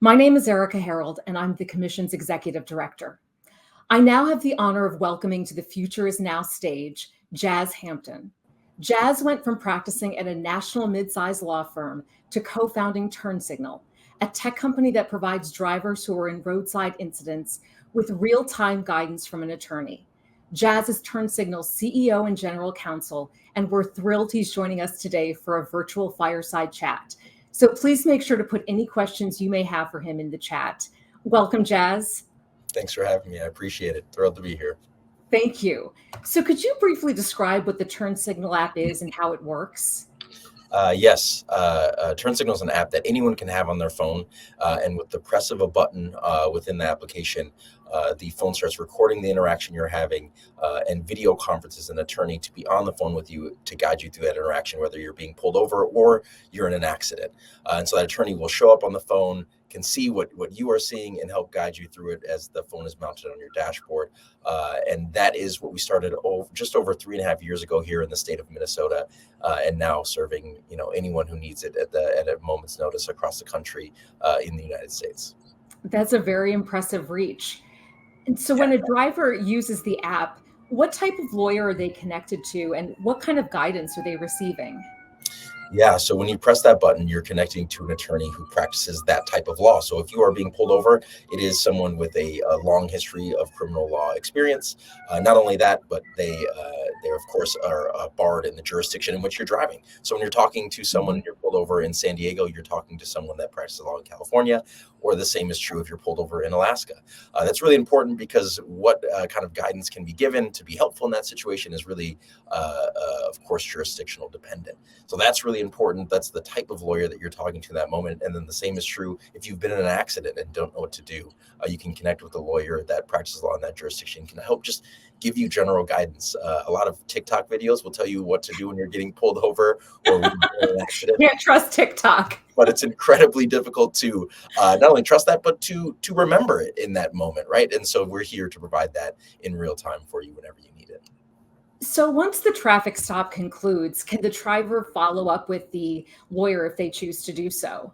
My name is Erika Harold, and I'm the Commission's Executive Director. I now have the honor of welcoming to the Future is Now stage, Jazz Hampton. Jazz went from practicing at a national mid-sized law firm to co-founding TurnSignl, a tech company that provides drivers who are in roadside incidents with real-time guidance from an attorney. Jazz is TurnSignl's CEO and General Counsel, and we're thrilled he's joining us today for a virtual fireside chat. So please make sure to put any questions you may have for him in the chat. Welcome, Jazz. Thanks for having me. I appreciate it. Thrilled to be here. Thank you. So could you briefly describe what the TurnSignl app is and how it works? Yes, TurnSignl is an app that anyone can have on their phone, and with the press of a button within the application, the phone starts recording the interaction you're having and video conferences an attorney to be on the phone with you to guide you through that interaction, whether you're being pulled over or you're in an accident. And so that attorney will show up on the phone, can see what you are seeing and help guide you through it as the phone is mounted on your dashboard. And that is what we started just over 3.5 years ago here in the state of Minnesota, and now serving anyone who needs it at a moment's notice across the country in the United States. That's a very impressive reach. And so when a driver uses the app, what type of lawyer are they connected to and what kind of guidance are they receiving? Yeah, so when you press that button, you're connecting to an attorney who practices that type of law. So if you are being pulled over, it is someone with a long history of criminal law experience. Not only that, but they of course are barred in the jurisdiction in which you're driving. So when you're talking to someone and you're pulled over in San Diego, you're talking to someone that practices law in California, or the same is true if you're pulled over in Alaska. That's really important because what kind of guidance can be given to be helpful in that situation is really, of course, jurisdictional dependent. So that's really important. That's the type of lawyer that you're talking to in that moment. And then the same is true if you've been in an accident and don't know what to do. You can connect with a lawyer that practices law in that jurisdiction, can help just give you general guidance. A lot of TikTok videos will tell you what to do when you're getting pulled over or when you're in an accident. Can't trust TikTok. But it's incredibly difficult to not only trust that, but to remember it in that moment, right? And so we're here to provide that in real time for you whenever you need it. So once the traffic stop concludes, can the driver follow up with the lawyer if they choose to do so?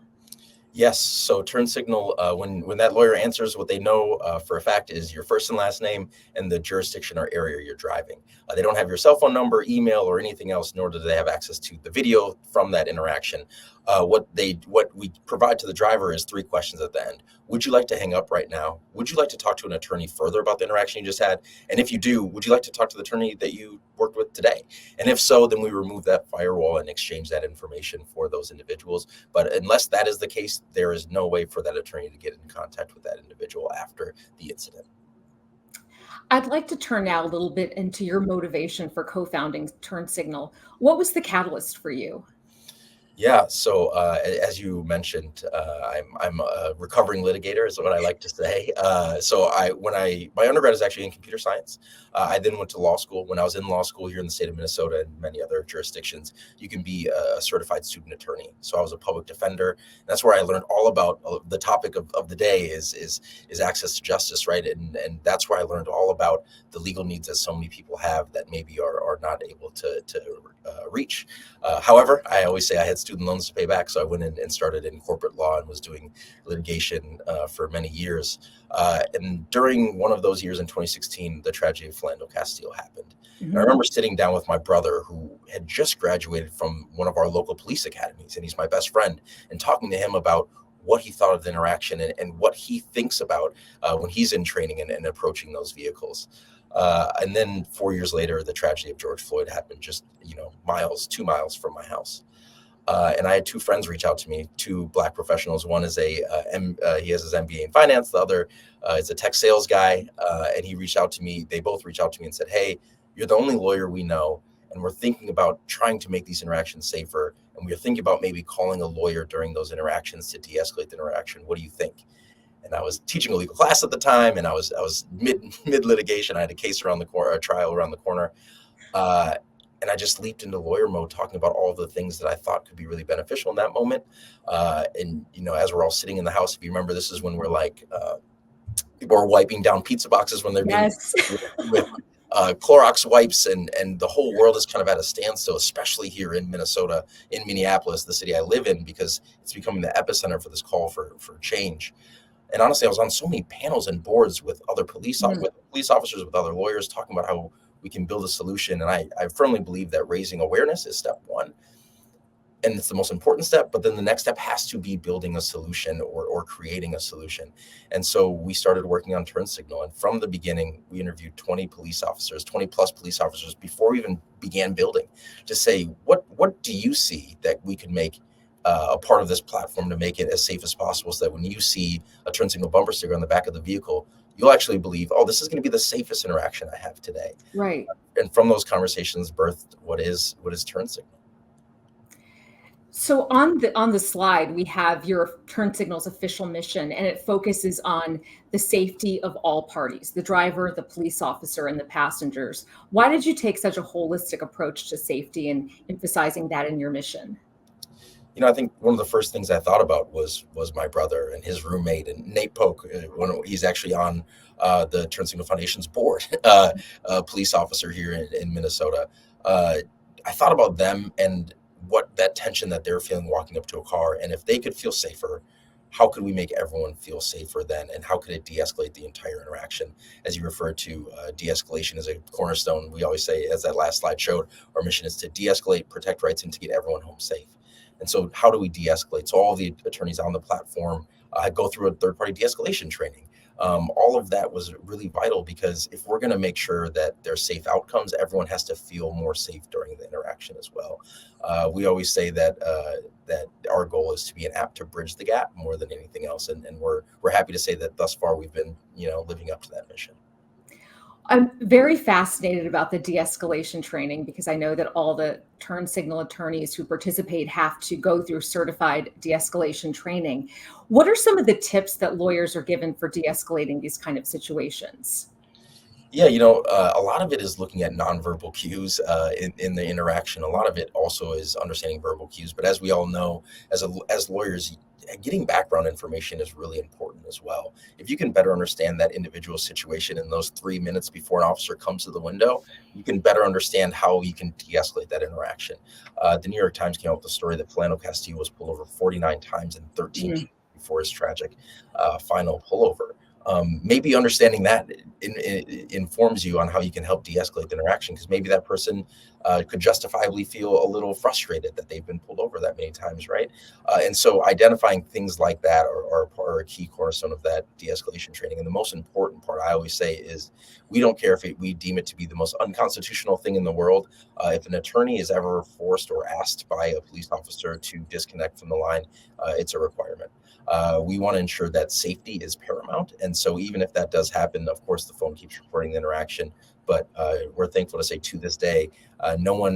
Yes. So TurnSignl, when that lawyer answers, what they know for a fact is your first and last name and the jurisdiction or area you're driving. They don't have your cell phone number, email, or anything else, nor do they have access to the video from that interaction. What we provide to the driver is 3 questions at the end. Would you like to hang up right now? Would you like to talk to an attorney further about the interaction you just had? And if you do, would you like to talk to the attorney that you worked with today? And if so, then we remove that firewall and exchange that information for those individuals. But unless that is the case, there is no way for that attorney to get in contact with that individual after the incident. I'd like to turn now a little bit into your motivation for co-founding TurnSignl. What was the catalyst for you? Yeah, so as you mentioned, I'm a recovering litigator, is what I like to say. My undergrad is actually in computer science. I then went to law school. When I was in law school here in the state of Minnesota and many other jurisdictions, you can be a certified student attorney. So I was a public defender. That's where I learned all about the topic of the day is access to justice, right? And that's where I learned all about the legal needs that so many people have that maybe are not able to reach. However, I always say I had student loans to pay back, so I went in and started in corporate law and was doing litigation for many years. And during one of those years in 2016, the tragedy of Philando Castile happened. Mm-hmm. And I remember sitting down with my brother, who had just graduated from one of our local police academies, and he's my best friend, and talking to him about what he thought of the interaction and what he thinks about when he's in training and approaching those vehicles. And then 4 years later, the tragedy of George Floyd happened just 2 miles from my house. And I had 2 friends reach out to me, 2 Black professionals. One is he has his MBA in finance. The other is a tech sales guy. And he reached out to me. They both reached out to me and said, "Hey, you're the only lawyer we know, and we're thinking about trying to make these interactions safer. And we're thinking about maybe calling a lawyer during those interactions to de-escalate the interaction. What do you think?" And I was teaching a legal class at the time, and I was mid litigation. I had a case around the corner, a trial around the corner. And I just leaped into lawyer mode, talking about all of the things that I thought could be really beneficial in that moment. And as we're all sitting in the house, if you remember, this is when we're like, people are wiping down pizza boxes when they're being with Clorox wipes, and the whole world is kind of at a standstill, especially here in Minnesota, in Minneapolis, the city I live in, because it's becoming the epicenter for this call for change. And honestly, I was on so many panels and boards with other with police officers, with other lawyers, talking about how we can build a solution. And I firmly believe that raising awareness is step one, and it's the most important step. But then the next step has to be building a solution or creating a solution. And so we started working on TurnSignl. And from the beginning, we interviewed 20 plus police officers before we even began building, to say, what do you see that we could make a part of this platform to make it as safe as possible, so that when you see a TurnSignl bumper sticker on the back of the vehicle, you'll actually believe, oh, this is going to be the safest interaction I have today. Right. And from those conversations birthed what is TurnSignl. So on the slide, we have your TurnSignl's official mission, and it focuses on the safety of all parties, the driver, the police officer, and the passengers. Why did you take such a holistic approach to safety and emphasizing that in your mission? I think one of the first things I thought about was my brother and his roommate, and Nate Polk. He's actually on the TurnSignl Foundation's board, a police officer here in Minnesota. I thought about them and what that tension that they're feeling walking up to a car, and if they could feel safer, how could we make everyone feel safer then, and how could it de-escalate the entire interaction? As you referred to, de-escalation is a cornerstone. We always say, as that last slide showed, our mission is to de-escalate, protect rights, and to get everyone home safe. And so how do we de-escalate? So all the attorneys on the platform go through a third-party de-escalation training. All of that was really vital, because if we're going to make sure that there's safe outcomes, everyone has to feel more safe during the interaction as well. We always say that our goal is to be an app to bridge the gap more than anything else, and we're happy to say that thus far we've been living up to that mission. I'm very fascinated about the de-escalation training, because I know that all the TurnSignl attorneys who participate have to go through certified de-escalation training. What are some of the tips that lawyers are given for de-escalating these kind of situations? Yeah, a lot of it is looking at nonverbal cues in the interaction. A lot of it also is understanding verbal cues. But as we all know, as lawyers, getting background information is really important as well. If you can better understand that individual situation in those 3 minutes before an officer comes to the window, you can better understand how you can de-escalate that interaction. The New York Times came out with the story that Philando Castillo was pulled over 49 times in 13 years before his tragic final pullover. Maybe understanding that informs you on how you can help de-escalate the interaction, because maybe that person could justifiably feel a little frustrated that they've been pulled over that many times, right? And so identifying things like that are a key cornerstone of that de-escalation training. And the most important part, I always say, is we don't care if we deem it to be the most unconstitutional thing in the world. If an attorney is ever forced or asked by a police officer to disconnect from the line, it's a requirement. We want to ensure that safety is paramount. And so even if that does happen, of course, the phone keeps recording the interaction. But we're thankful to say, to this day, no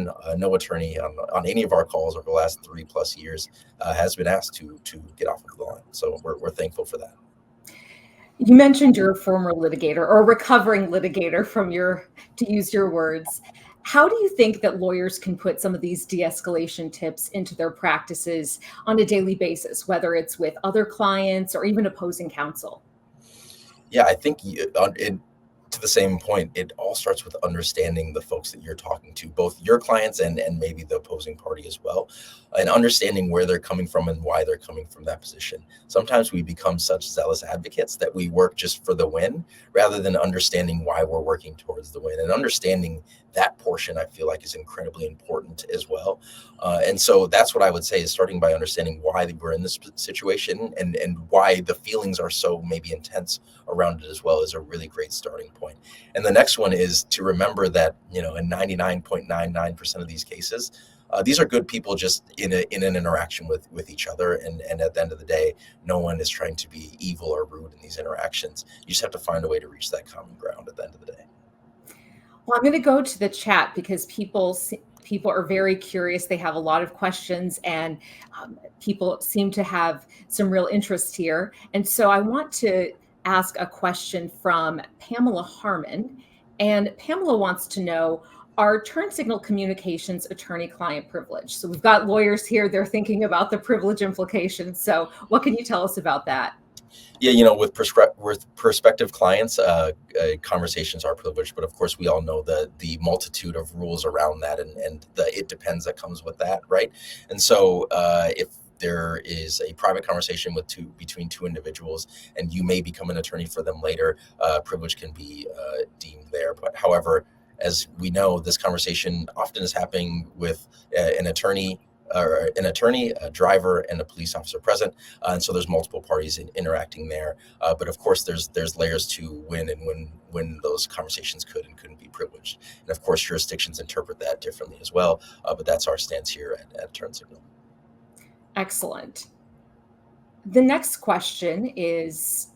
attorney on any of our calls over the last 3+ years has been asked to get off of the line. So we're thankful for that. You mentioned you're a former litigator, or a recovering litigator, to use your words. How do you think that lawyers can put some of these de-escalation tips into their practices on a daily basis, whether it's with other clients or even opposing counsel? Yeah, I think to the same point, it all starts with understanding the folks that you're talking to, both your clients and maybe the opposing party as well, and understanding where they're coming from and why they're coming from that position. Sometimes we become such zealous advocates that we work just for the win, rather than understanding why we're working towards the win. And understanding that portion, I feel like, is incredibly important as well. And so that's what I would say, is starting by understanding why we're in this situation, and why the feelings are so maybe intense around it as well, is a really great starting point. And the next one is to remember that, in 99.99% of these cases, these are good people just in an interaction with each other. And at the end of the day, no one is trying to be evil or rude in these interactions. You just have to find a way to reach that common ground at the end of the day. Well, I'm going to go to the chat, because people are very curious. They have a lot of questions, and people seem to have some real interest here. And so I want to ask a question from Pamela Harmon. And Pamela wants to know, are TurnSignl communications attorney-client privilege? So we've got lawyers here. They're thinking about the privilege implications. So what can you tell us about that? Yeah, with prospective clients, conversations are privileged, but of course we all know the multitude of rules around that, and the it depends that comes with that, right? And so if there is a private conversation between two individuals, and you may become an attorney for them later, privilege can be deemed there. But however, as we know, this conversation often is happening with an attorney, a driver, and a police officer present, and so there's multiple parties interacting there. But of course, there's layers to when those conversations could and couldn't be privileged, and of course, jurisdictions interpret that differently as well. But that's our stance here at TurnSignl. Excellent. The next question is,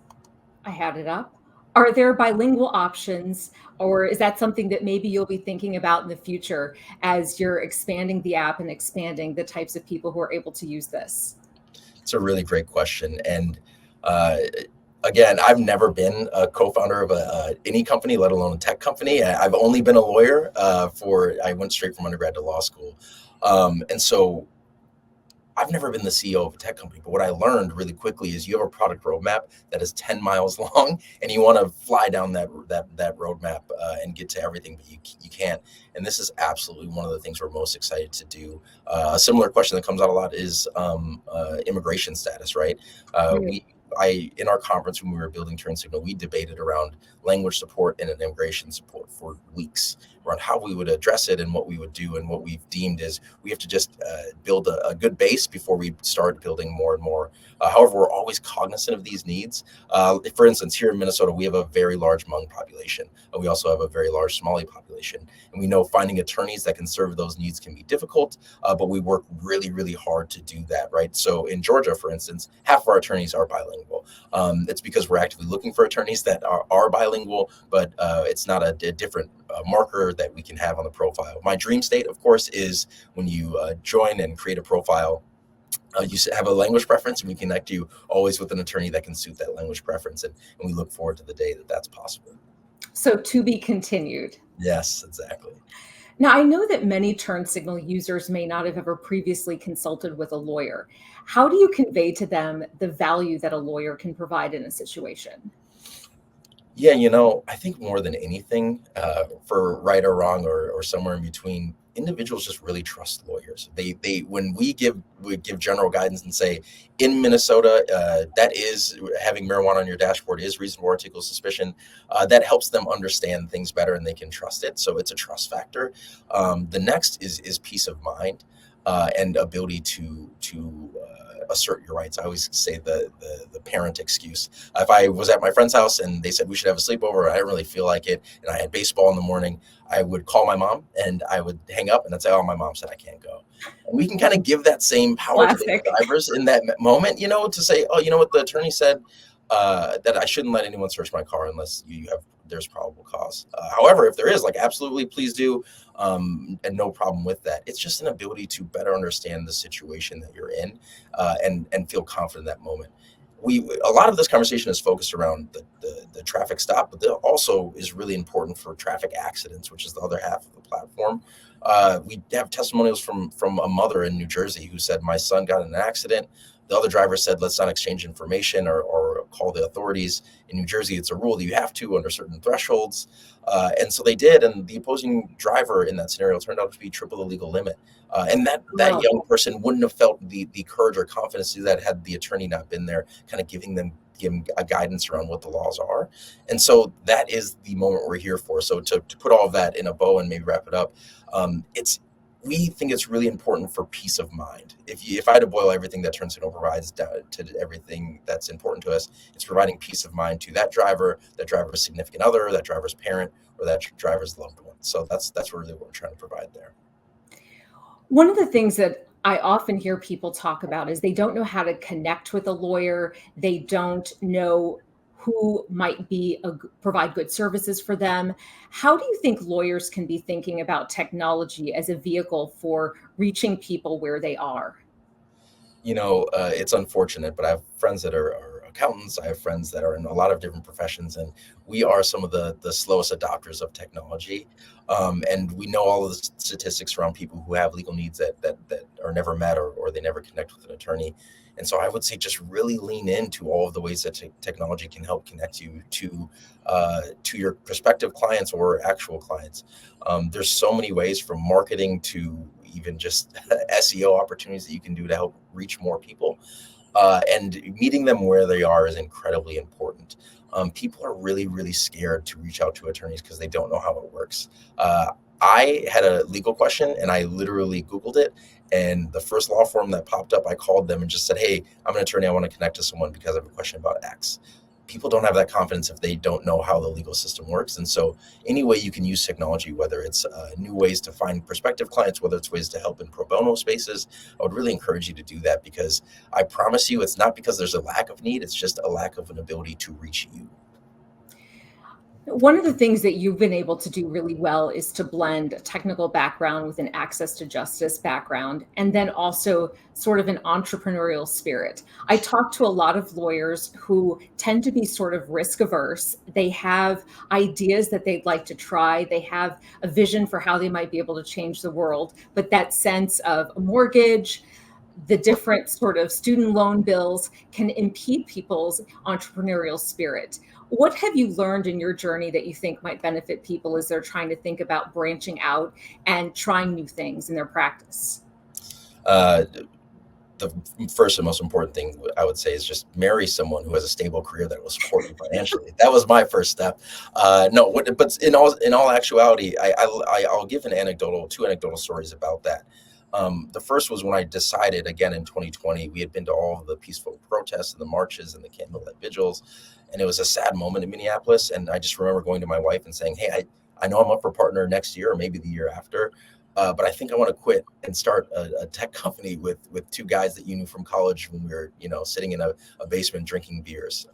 I had it up. Are there bilingual options, or is that something that maybe you'll be thinking about in the future as you're expanding the app and expanding the types of people who are able to use this? It's a really great question. And uh, again, I've never been a co-founder of any company, let alone a tech company. I've only been a lawyer I went straight from undergrad to law school. And so I've never been the CEO of a tech company, but what I learned really quickly is you have a product roadmap that is 10 miles long, and you want to fly down that roadmap and get to everything, but you can't. And this is absolutely one of the things we're most excited to do. A similar question that comes out a lot is immigration status, right? In our conference when we were building TurnSignl, we debated around language support and immigration support for weeks around how we would address it and what we would do. And what we've deemed is we have to just build a good base before we start building more and more. However, we're always cognizant of these needs. For instance, here in Minnesota, we have a very large Hmong population. We also have a very large Somali population. And we know finding attorneys that can serve those needs can be difficult, but we work really, really hard to do that, right? So in Georgia, for instance, half of our attorneys are bilingual. It's because we're actively looking for attorneys that are bilingual, but it's not a different marker that we can have on the profile. My dream state, of course, is when you join and create a profile, you have a language preference, and we connect you always with an attorney that can suit that language preference. And we look forward to the day that that's possible. So to be continued. Yes, exactly. Now, I know that many TurnSignl users may not have ever previously consulted with a lawyer. How do you convey to them the value that a lawyer can provide in a situation? Yeah, I think more than anything, for right or wrong or somewhere in between, individuals just really trust lawyers. They when we give general guidance and say in Minnesota, that is having marijuana on your dashboard is reasonable article of suspicion. That helps them understand things better and they can trust it. So it's a trust factor. The next is peace of mind and ability to assert your rights. I always say the parent excuse. If I was at my friend's house and they said we should have a sleepover, I didn't really feel like it, and I had baseball in the morning, I would call my mom and I would hang up and I'd say, "Oh, my mom said I can't go." And we can kind of give that same power to the Classic. drivers in that moment, to say, "Oh, you know what? The attorney said that I shouldn't let anyone search my car unless there's probable cause. However, if there is, like, absolutely, please do, and no problem with that. It's just an ability to better understand the situation that you're in, and feel confident in that moment. A lot of this conversation is focused around the traffic stop, but that also is really important for traffic accidents, which is the other half of the platform. We have testimonials from a mother in New Jersey who said, "My son got in an accident. The other driver said, let's not exchange information or call the authorities." In New Jersey, it's a rule that you have to under certain thresholds. And so they did. And the opposing driver in that scenario turned out to be triple the legal limit. And that Wow. young person wouldn't have felt the courage or confidence to do that had the attorney not been there, kind of giving a guidance around what the laws are. And so that is the moment we're here for. So to put all of that in a bow and maybe wrap it up, we think it's really important for peace of mind. If I had to boil everything that TurnSignl provides down to everything that's important to us, it's providing peace of mind to that driver's significant other, that driver's parent, or that driver's loved one. So that's really what we're trying to provide there. One of the things that I often hear people talk about is they don't know how to connect with a lawyer. They don't know who might provide good services for them. How do you think lawyers can be thinking about technology as a vehicle for reaching people where they are? It's unfortunate, but I have friends that are accountants. I have friends that are in a lot of different professions, and we are some of the slowest adopters of technology. And we know all of the statistics around people who have legal needs that are never met, or they never connect with an attorney. And so I would say just really lean into all of the ways that technology can help connect you to your prospective clients or actual clients. There's so many ways, from marketing to even just SEO opportunities that you can do to help reach more people. And meeting them where they are is incredibly important. People are really, really scared to reach out to attorneys because they don't know how it works. I had a legal question and I literally Googled it. And the first law firm that popped up, I called them and just said, "Hey, I'm an attorney. I want to connect to someone because I have a question about X." People don't have that confidence if they don't know how the legal system works. And so, any way you can use technology, whether it's new ways to find prospective clients, whether it's ways to help in pro bono spaces, I would really encourage you to do that, because I promise you, it's not because there's a lack of need, it's just a lack of an ability to reach you. One of the things that you've been able to do really well is to blend a technical background with an access to justice background, and then also sort of an entrepreneurial spirit. I talk to a lot of lawyers who tend to be sort of risk averse. They have ideas that they'd like to try. They have a vision for how they might be able to change the world, but that sense of a mortgage, the different sort of student loan bills can impede people's entrepreneurial spirit. What have you learned in your journey that you think might benefit people as they're trying to think about branching out and trying new things in their practice? Uh, the first and most important thing I would say is just marry someone who has a stable career that will support you financially. That was my first step. No, but in all actuality, I'll give two anecdotal stories about that. The first was when I decided, again in 2020, we had been to all of the peaceful protests and the marches and the candlelit vigils, and it was a sad moment in Minneapolis. And I just remember going to my wife and saying, "Hey, I know I'm up for partner next year or maybe the year after. But I think I want to quit and start a tech company with two guys that you knew from college when we were, sitting in a basement drinking beers."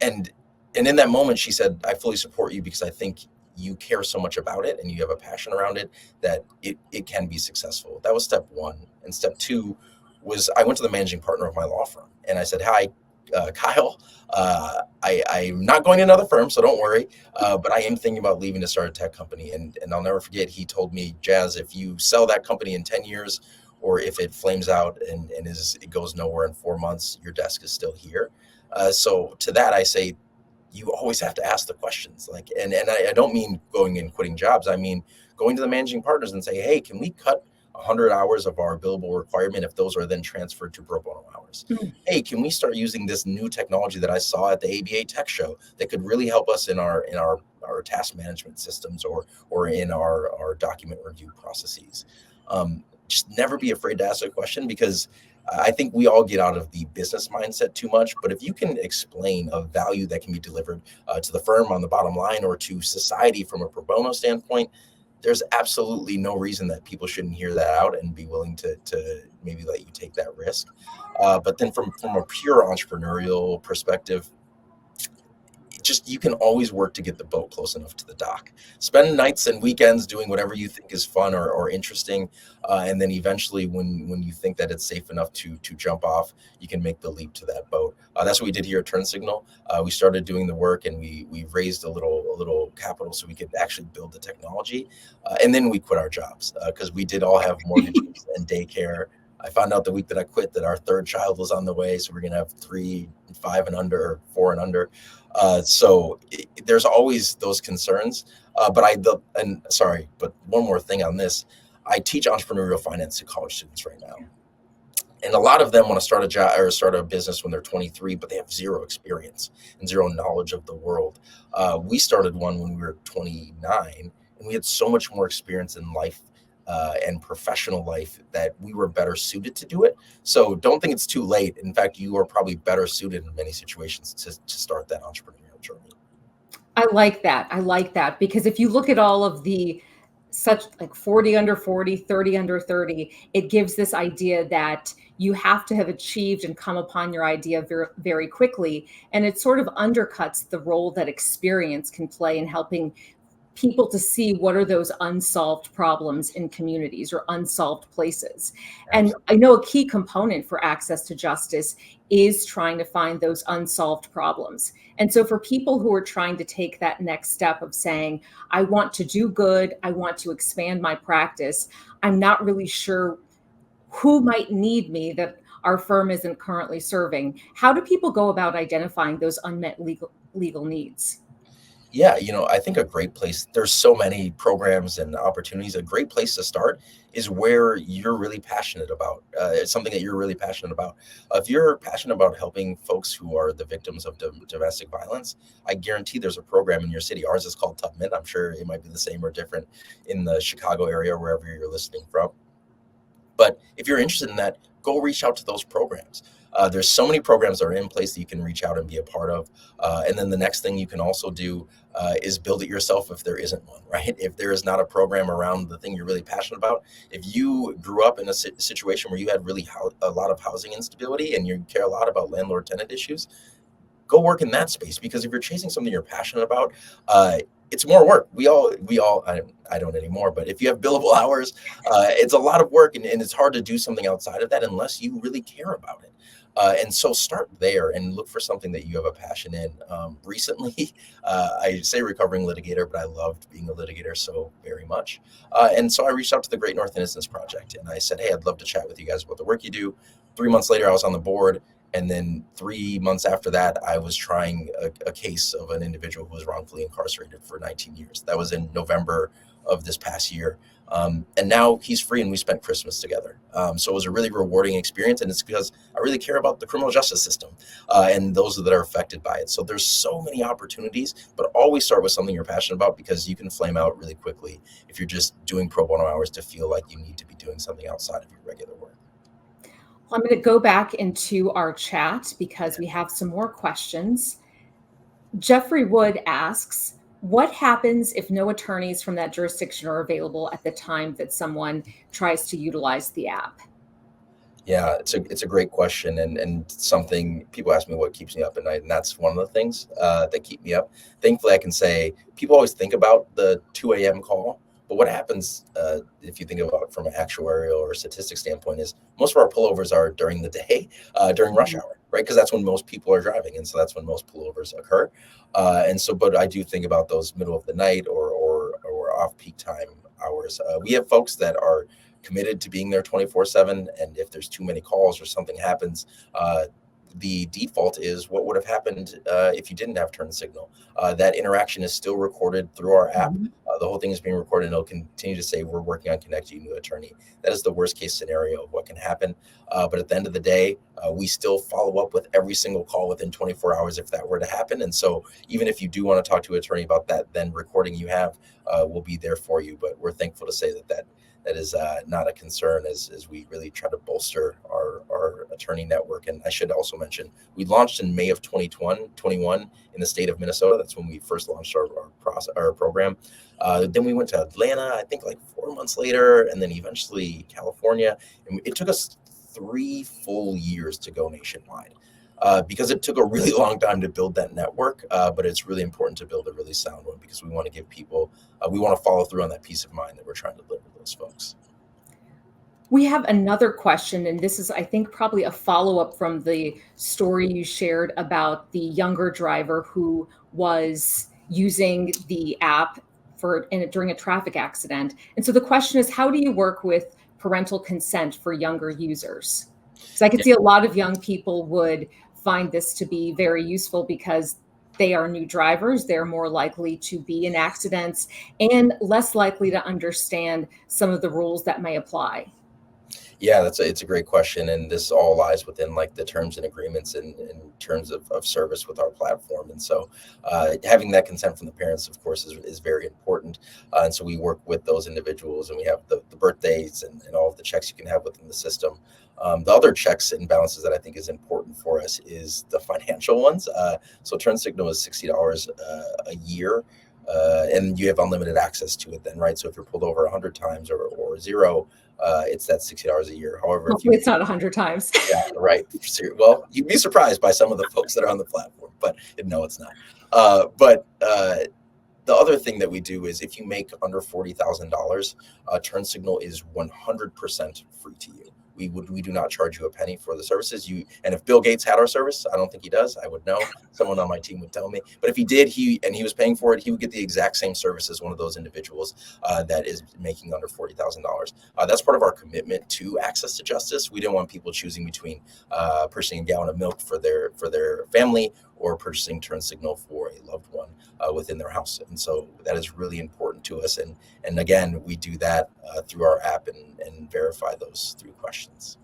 And and in that moment, she said, "I fully support you because I think you care so much about it and you have a passion around it that it can be successful." That was step one. And step two was I went to the managing partner of my law firm and I said, "Hi, Kyle, I'm not going to another firm, so don't worry. But I am thinking about leaving to start a tech company." And I'll never forget, he told me, "Jazz, if you sell that company in 10 years, or if it flames out and it goes nowhere in 4 months, your desk is still here." So to that, I say, you always have to ask the questions. Like, and I don't mean going and quitting jobs. I mean going to the managing partners and say, "Hey, can we cut 100 hours of our billable requirement if those are then transferred to pro bono hours? Mm. Hey, can we start using this new technology that I saw at the ABA Tech Show that could really help us in our task management systems or in our document review processes?" Just never be afraid to ask a question, because I think we all get out of the business mindset too much. But if you can explain a value that can be delivered to the firm on the bottom line or to society from a pro bono standpoint, there's absolutely no reason that people shouldn't hear that out and be willing to maybe let you take that risk. But then from a pure entrepreneurial perspective, just you can always work to get the boat close enough to the dock. Spend nights and weekends doing whatever you think is fun or interesting, and then eventually, when you think that it's safe enough to jump off, you can make the leap to that boat. That's what we did here at TurnSignl. We started doing the work, and we raised a little capital so we could actually build the technology, and then we quit our jobs because we did all have mortgages and daycare. I found out the week that I quit that our third child was on the way, so we're gonna have 3, 5 and under, or 4 and under. So there's always those concerns. But one more thing on this. I teach entrepreneurial finance to college students right now. And a lot of them want to start a job or start a business when they're 23, but they have zero experience and zero knowledge of the world. We started one when we were 29, and we had so much more experience in life and professional life that we were better suited to do it. So don't think it's too late. In fact, you are probably better suited in many situations to start that entrepreneurial journey. I like that. I like that because if you look at all of the such like 40 under 40, 30 under 30, it gives this idea that you have to have achieved and come upon your idea very, very quickly. And it sort of undercuts the role that experience can play in helping people to see what are those unsolved problems in communities or unsolved places. And I know a key component for access to justice is trying to find those unsolved problems. And so for people who are trying to take that next step of saying, I want to do good, I want to expand my practice, I'm not really sure who might need me, that our firm isn't currently serving. How do people go about identifying those unmet legal needs? Yeah, I think a great place, there's so many programs and opportunities. A great place to start is where you're really passionate about. It's something that you're really passionate about. If you're passionate about helping folks who are the victims of domestic violence, I guarantee there's a program in your city. Ours is called Tubman. I'm sure it might be the same or different in the Chicago area, wherever you're listening from. But if you're interested in that, go reach out to those programs. There's so many programs that are in place that you can reach out and be a part of. And then the next thing you can also do is build it yourself if there isn't one, right? If there is not a program around the thing you're really passionate about, if you grew up in a situation where you had really a lot of housing instability and you care a lot about landlord-tenant issues, go work in that space, because if you're chasing something you're passionate about, it's more work. I don't anymore, but if you have billable hours, it's a lot of work, and it's hard to do something outside of that unless you really care about it. And so start there and look for something that you have a passion in. Recently, I say recovering litigator, but I loved being a litigator so very much. And so I reached out to the Great North Innocence Project, and I said, hey, I'd love to chat with you guys about the work you do. 3 months later, I was on the board. And then 3 months after that, I was trying a case of an individual who was wrongfully incarcerated for 19 years. That was in November of this past year. And now he's free, and we spent Christmas together. So it was a really rewarding experience. And it's because I really care about the criminal justice system and those that are affected by it. So there's so many opportunities, but always start with something you're passionate about, because you can flame out really quickly if you're just doing pro bono hours to feel like you need to be doing something outside of your regular work. I'm going to go back into our chat because we have some more questions. Jeffrey Wood asks, what happens if no attorneys from that jurisdiction are available at the time that someone tries to utilize the app? Yeah, it's a great question, and something people ask me what keeps me up at night, and that's one of the things that keep me up. Thankfully, I can say people always think about the 2 a.m. call, but what happens if you think about it from an actuarial or statistic standpoint is most of our pullovers are during the day, during rush hour, right? Because that's when most people are driving, and so that's when most pullovers occur. But I do think about those middle of the night or off peak time hours. We have folks that are committed to being there 24/7, and if there's too many calls or something happens, the default is what would have happened if you didn't have TurnSignl. That interaction is still recorded through our app. The whole thing is being recorded, and it'll continue to say, we're working on connecting you to an attorney. That is the worst case scenario of what can happen. But at the end of the day, we still follow up with every single call within 24 hours if that were to happen. And so even if you do want to talk to an attorney about that, then recording you have will be there for you. But we're thankful to say that is not a concern as we really try to bolster our attorney network. And I should also mention, we launched in May of 2021 in the state of Minnesota. That's when we first launched our program. Then we went to Atlanta, I think like 4 months later, and then eventually California. And it took us 3 full years to go nationwide. Because it took a really long time to build that network, but it's really important to build a really sound one, because we want to give people, we want to follow through on that peace of mind that we're trying to deliver to those folks. We have another question, and this is, I think, probably a follow-up from the story you shared about the younger driver who was using the app during a traffic accident. And so the question is, how do you work with parental consent for younger users? So I could see a lot of young people would find this to be very useful because they are new drivers. They're more likely to be in accidents and less likely to understand some of the rules that may apply. Yeah, it's a great question, and this all lies within like the terms and agreements in terms of service with our platform. And so having that consent from the parents, of course, is very important. And so we work with those individuals, and we have the birthdays and all of the checks you can have within the system. The other checks and balances that I think is important for us is the financial ones. So TurnSignl is $60 a year. And you have unlimited access to it then, right? So if you're pulled over 100 times or zero, it's that $60 a year. However, hopefully it's not 100 times. Yeah, right. Well, you'd be surprised by some of the folks that are on the platform, but no, it's not. But the other thing that we do is if you make under $40,000, TurnSignl is 100% free to you. We do not charge you a penny for the services. And if Bill Gates had our service, I don't think he does. I would know. Someone on my team would tell me. But if he did, he was paying for it, he would get the exact same service as one of those individuals that is making under $40,000. That's part of our commitment to access to justice. We don't want people choosing between purchasing a gallon of milk for their family or purchasing TurnSignl for a loved one within their house. And so that is really important to us. And again, we do that through our app and verify those through questions.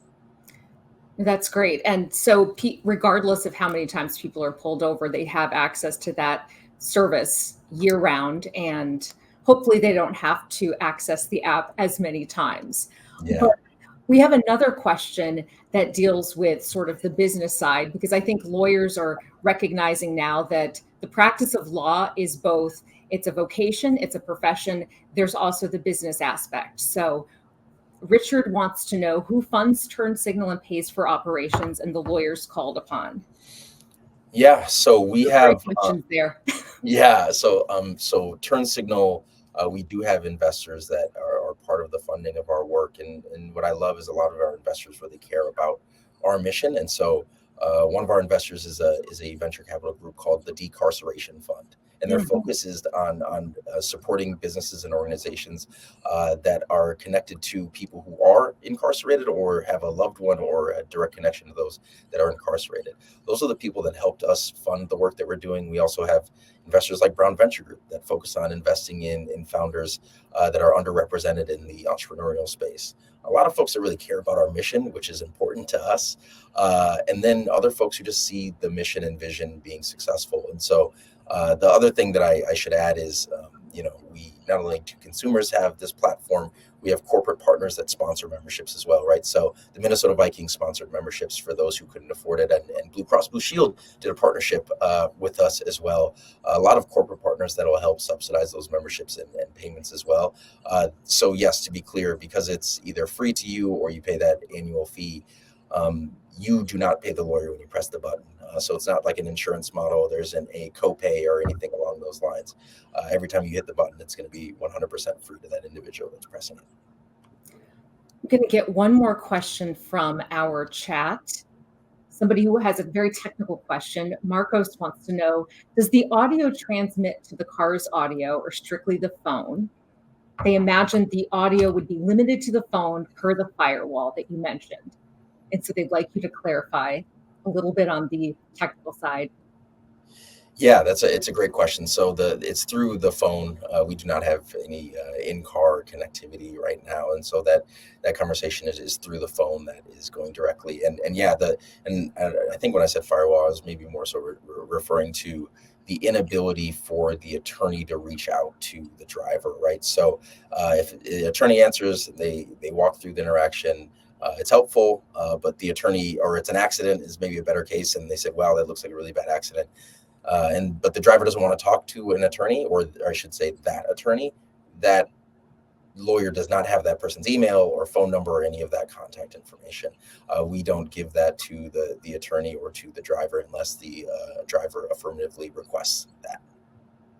That's great. And so regardless of how many times people are pulled over, they have access to that service year round, and hopefully they don't have to access the app as many times. Yeah. But we have another question that deals with sort of the business side, because I think lawyers are recognizing now that the practice of law is both, it's a vocation, it's a profession, there's also the business aspect. So Richard wants to know who funds TurnSignl and pays for operations and the lawyers called upon. Yeah, so we have questions there. Yeah, so TurnSignl, we do have investors that are part of the funding of our work, and what I love is a lot of our investors really care about our mission, and so one of our investors is a venture capital group called the De-escalation Fund, and their focus is on supporting businesses and organizations that are connected to people who are incarcerated or have a loved one or a direct connection to those that are incarcerated. Those are the people that helped us fund the work that we're doing. We also have investors like Brown Venture Group that focus on investing in founders that are underrepresented in the entrepreneurial space. A lot of folks that really care about our mission, which is important to us, and then other folks who just see the mission and vision being successful. And so the other thing that I should add is, we not only do consumers have this platform, we have corporate partners that sponsor memberships as well, right? So the Minnesota Vikings sponsored memberships for those who couldn't afford it, and Blue Cross Blue Shield did a partnership with us as well. A lot of corporate partners that will help subsidize those memberships and payments as well. So yes, to be clear, because it's either free to you or you pay that annual fee, you do not pay the lawyer when you press the button. So it's not like an insurance model. There isn't a copay or anything along those lines. Every time you hit the button, it's going to be 100% free to that individual that's pressing it. I'm going to get one more question from our chat. Somebody who has a very technical question. Marcos wants to know, does the audio transmit to the car's audio or strictly the phone? They imagined the audio would be limited to the phone per the firewall that you mentioned. And so they'd like you to clarify a little bit on the technical side. Yeah, it's a great question. So it's through the phone. We do not have any in-car connectivity right now, and so that conversation is through the phone. That is going directly. And yeah, I think when I said firewall, I was maybe more so referring to the inability for the attorney to reach out to the driver, right? So if the attorney answers, they walk through the interaction. It's helpful, but the attorney, or it's an accident, is maybe a better case, and they said, "Wow, that looks like a really bad accident." But the driver doesn't want to talk to an attorney, or I should say that attorney. That lawyer does not have that person's email or phone number or any of that contact information. We don't give that to the attorney or to the driver unless the driver affirmatively requests that.